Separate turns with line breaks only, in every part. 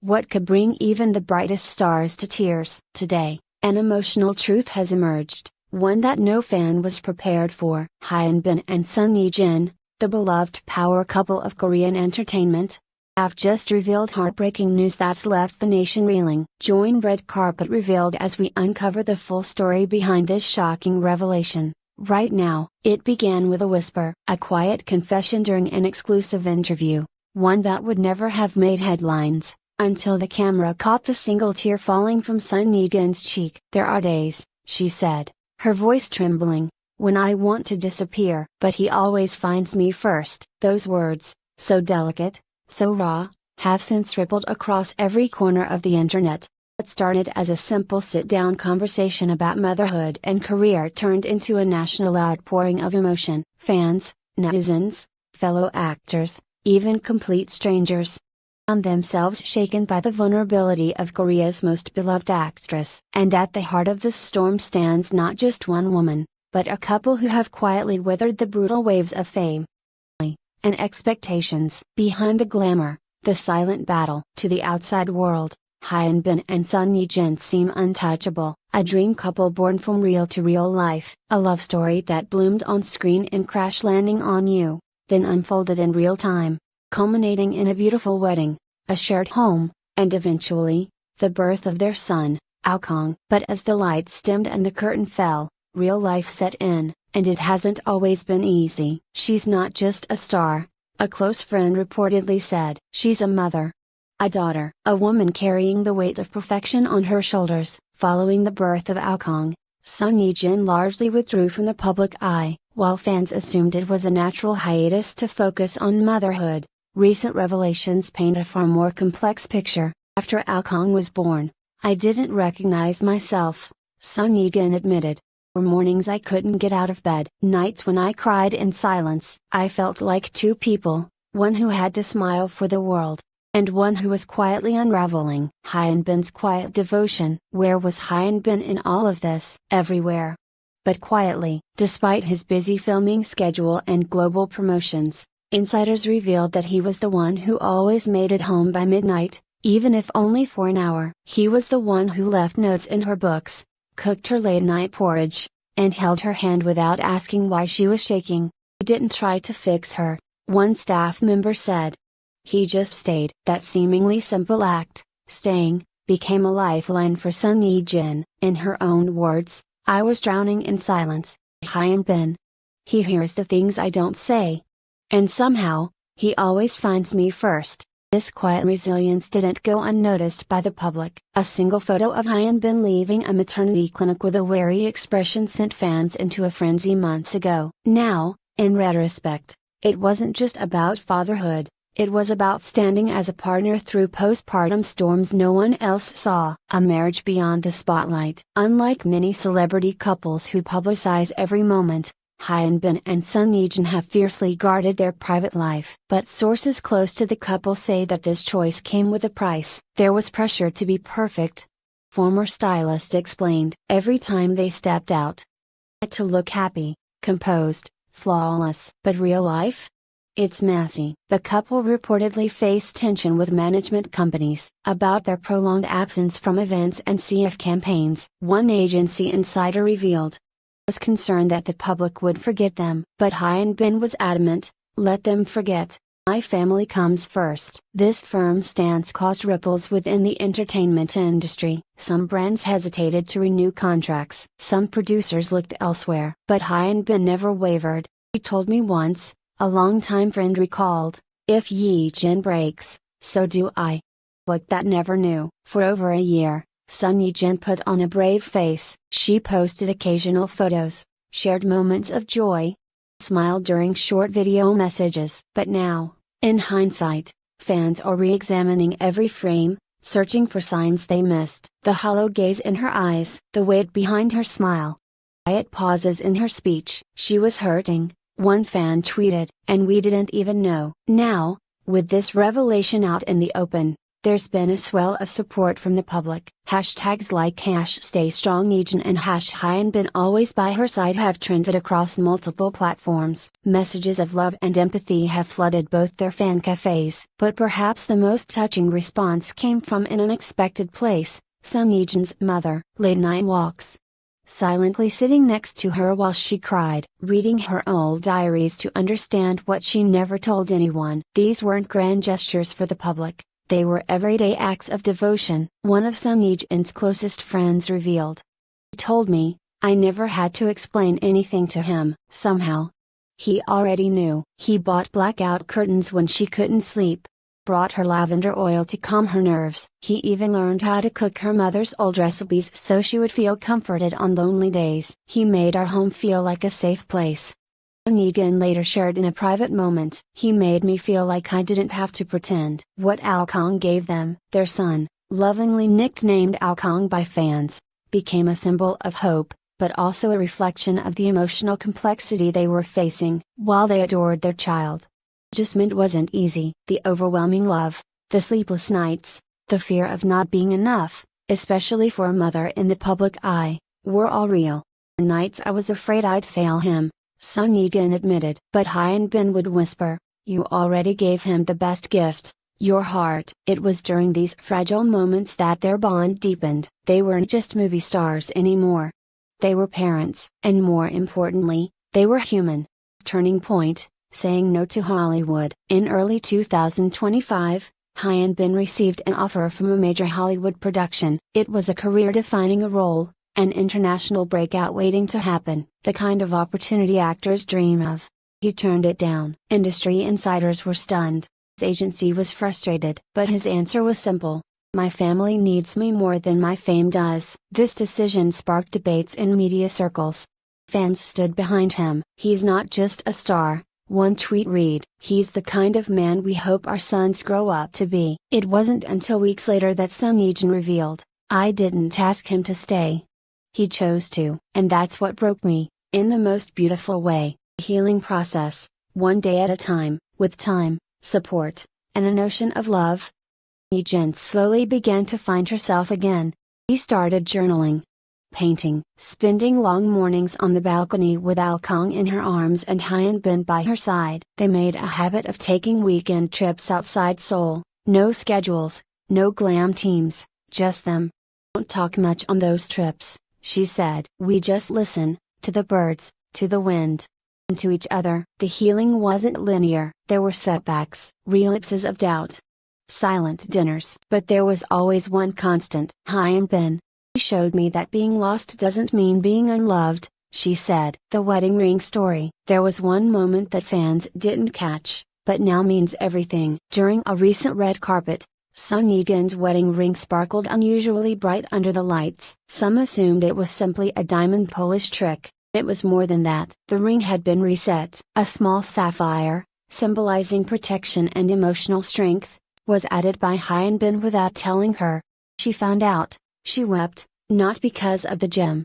What could bring even the brightest stars to tears? Today, an emotional truth has emerged, one that no fan was prepared for. Hyun and Son Ye-jin, the beloved power couple of Korean entertainment, have just revealed heartbreaking news that's left the nation reeling. Join Red Carpet Revealed as we uncover the full story behind this shocking revelation. Right now, it began with a whisper, a quiet confession during an exclusive interview, one that would never have made headlines, until the camera caught the single tear falling from Son Ye-jin's cheek. "There are days," she said, her voice trembling, "when I want to disappear, but he always finds me first." Those words, so delicate, so raw, have since rippled across every corner of the internet. What started as a simple sit-down conversation about motherhood and career turned into a national outpouring of emotion. Fans, netizens, fellow actors, even complete strangers, found themselves shaken by the vulnerability of Korea's most beloved actress. And at the heart of this storm stands not just one woman, but a couple who have quietly weathered the brutal waves of fame and expectations. Behind the glamour, the silent battle. To the outside world, Hyun and Son Ye-jin seem untouchable, a dream couple born from real-to-real life. A love story that bloomed on screen and crash landing on you, then unfolded in real time, culminating in a beautiful wedding, a shared home, and eventually, the birth of their son, Aokong. But as the lights dimmed and the curtain fell, real life set in, and it hasn't always been easy. "She's not just a star," a close friend reportedly said. "She's a mother. A daughter." A woman carrying the weight of perfection on her shoulders. Following the birth of Aokong, Son Ye-jin largely withdrew from the public eye, while fans assumed it was a natural hiatus to focus on motherhood. Recent revelations paint a far more complex picture. "After Aokong was born, I didn't recognize myself," Son Ye-jin admitted. "For mornings I couldn't get out of bed. Nights when I cried in silence. I felt like two people, one who had to smile for the world, and one who was quietly unraveling." Hyun's quiet devotion. Where was Hyun in all of this? Everywhere. But quietly. Despite his busy filming schedule and global promotions, insiders revealed that he was the one who always made it home by midnight, even if only for an hour. He was the one who left notes in her books, cooked her late-night porridge, and held her hand without asking why she was shaking. He didn't try to fix her, one staff member said. He just stayed. That seemingly simple act, staying, became a lifeline for Son Ye-jin. In her own words, "I was drowning in silence. Hyun. He hears the things I don't say. And somehow, he always finds me first." This quiet resilience didn't go unnoticed by the public. A single photo of Hyun leaving a maternity clinic with a wary expression sent fans into a frenzy months ago. Now, in retrospect, it wasn't just about fatherhood, it was about standing as a partner through postpartum storms no one else saw. A marriage beyond the spotlight. Unlike many celebrity couples who publicize every moment, Hyun and Son Ye-jin have fiercely guarded their private life. But sources close to the couple say that this choice came with a price. There was pressure to be perfect. Former stylist explained. Every time they stepped out, had to look happy, composed, flawless. But real life? It's messy. The couple reportedly faced tension with management companies about their prolonged absence from events and CF campaigns. One agency insider revealed was concerned that the public would forget them. But Hyun was adamant, "Let them forget. My family comes first." This firm stance caused ripples within the entertainment industry. Some brands hesitated to renew contracts. Some producers looked elsewhere. But Hyun never wavered. "He told me once," a longtime friend recalled, "if Ye-jin breaks, so do I." But that never knew. For over a year, Son Ye-jin put on a brave face. She posted occasional photos, shared moments of joy, smiled during short video messages. But now, in hindsight, fans are re-examining every frame, searching for signs they missed. The hollow gaze in her eyes, the weight behind her smile, quiet pauses in her speech. "She was hurting," one fan tweeted, "and we didn't even know." Now, with this revelation out in the open, There's been a swell of support from the public. Hashtags like #StayStrongYe-jin and #Hyun always by her side have trended across multiple platforms. Messages of love and empathy have flooded both their fan cafes. But perhaps the most touching response came from an unexpected place: Son Ye-jin's mother. Late night walks. Silently sitting next to her while she cried, reading her old diaries to understand what she never told anyone. These weren't grand gestures for the public. They were everyday acts of devotion, one of Son Ye-jin's closest friends revealed. He told me, I never had to explain anything to him. Somehow, he already knew. He bought blackout curtains when she couldn't sleep, brought her lavender oil to calm her nerves. He even learned how to cook her mother's old recipes so she would feel comforted on lonely days. He made our home feel like a safe place. Ye-jin later shared in a private moment. He made me feel like I didn't have to pretend. What Alkong gave them, their son, lovingly nicknamed Alkong by fans, became a symbol of hope, but also a reflection of the emotional complexity they were facing. While they adored their child, adjustment wasn't easy. The overwhelming love, the sleepless nights, the fear of not being enough, especially for a mother in the public eye, were all real. Nights I was afraid I'd fail him, Son Ye-jin admitted. But Hyun would whisper, "You already gave him the best gift, your heart." It was during these fragile moments that their bond deepened. They weren't just movie stars anymore. They were parents. And more importantly, they were human. Turning point, saying no to Hollywood. In early 2025, Hyun received an offer from a major Hollywood production. It was a career-defining role, an international breakout waiting to happen, the kind of opportunity actors dream of. He turned it down. Industry insiders were stunned. His agency was frustrated. But his answer was simple: my family needs me more than my fame does. This decision sparked debates in media circles. Fans stood behind him. He's not just a star, one tweet read. He's the kind of man we hope our sons grow up to be. It wasn't until weeks later that Son Ye-jin revealed, I didn't ask him to stay. He chose to. And that's what broke me, in the most beautiful way. Healing process, one day at a time, with time, support, and a notion of love. Ye-jin slowly began to find herself again. She started journaling, painting, spending long mornings on the balcony with Alkong in her arms and Hyun by her side. They made a habit of taking weekend trips outside Seoul. No schedules, no glam teams, just them. Don't talk much on those trips, she said. We just listen, to the birds, to the wind, and to each other. The healing wasn't linear. There were setbacks, relapses of doubt, silent dinners. But there was always one constant. Hyun showed me that being lost doesn't mean being unloved, she said. The wedding ring story. There was one moment that fans didn't catch, but now means everything. During a recent red carpet, Son Ye-jin's wedding ring sparkled unusually bright under the lights. Some assumed it was simply a diamond polish trick. It was more than that. The ring had been reset. A small sapphire, symbolizing protection and emotional strength, was added by Hyun without telling her. She found out. She wept, not because of the gem,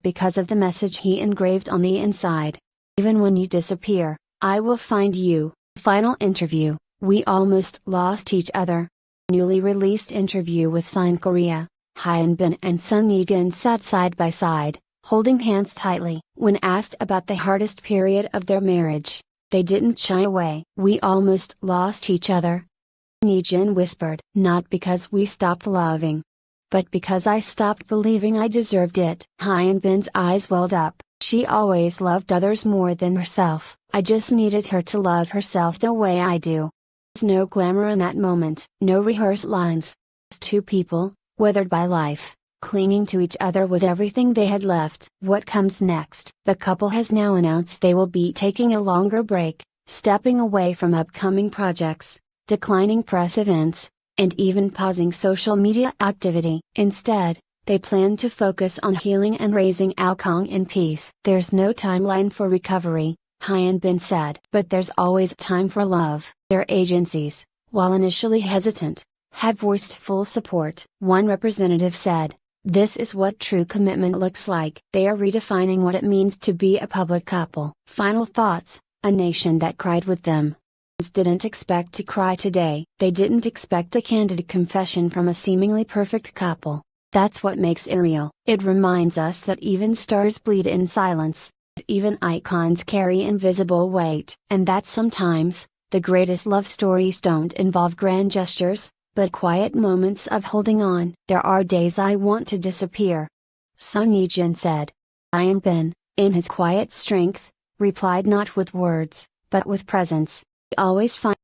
because of the message he engraved on the inside. Even when you disappear, I will find you. Final interview. We almost lost each other. Newly released interview with Sign Korea. Hyun and Son Ye-jin sat side by side, holding hands tightly. When asked about the hardest period of their marriage, they didn't shy away. We almost lost each other, Ye-jin whispered. Not because we stopped loving, but because I stopped believing I deserved it. Hyun's eyes welled up. She always loved others more than herself. I just needed her to love herself the way I do. There's no glamour in that moment, no rehearsed lines. Just two people, weathered by life, clinging to each other with everything they had left. What comes next? The couple has now announced they will be taking a longer break, stepping away from upcoming projects, declining press events, and even pausing social media activity. Instead, they plan to focus on healing and raising Alkong in peace. There's no timeline for recovery, Hyun said. But there's always time for love. Their agencies, while initially hesitant, have voiced full support. One representative said, "This is what true commitment looks like." They are redefining what it means to be a public couple. Final thoughts: a nation that cried with them. didn't expect to cry today. They didn't expect a candid confession from a seemingly perfect couple. That's what makes it real. It reminds us that even stars bleed in silence. Even icons carry invisible weight. And that sometimes, the greatest love stories don't involve grand gestures, but quiet moments of holding on. There are days I want to disappear. Son Ye-jin said. Hyun bin, in his quiet strength, replied not with words, but with presence. Always find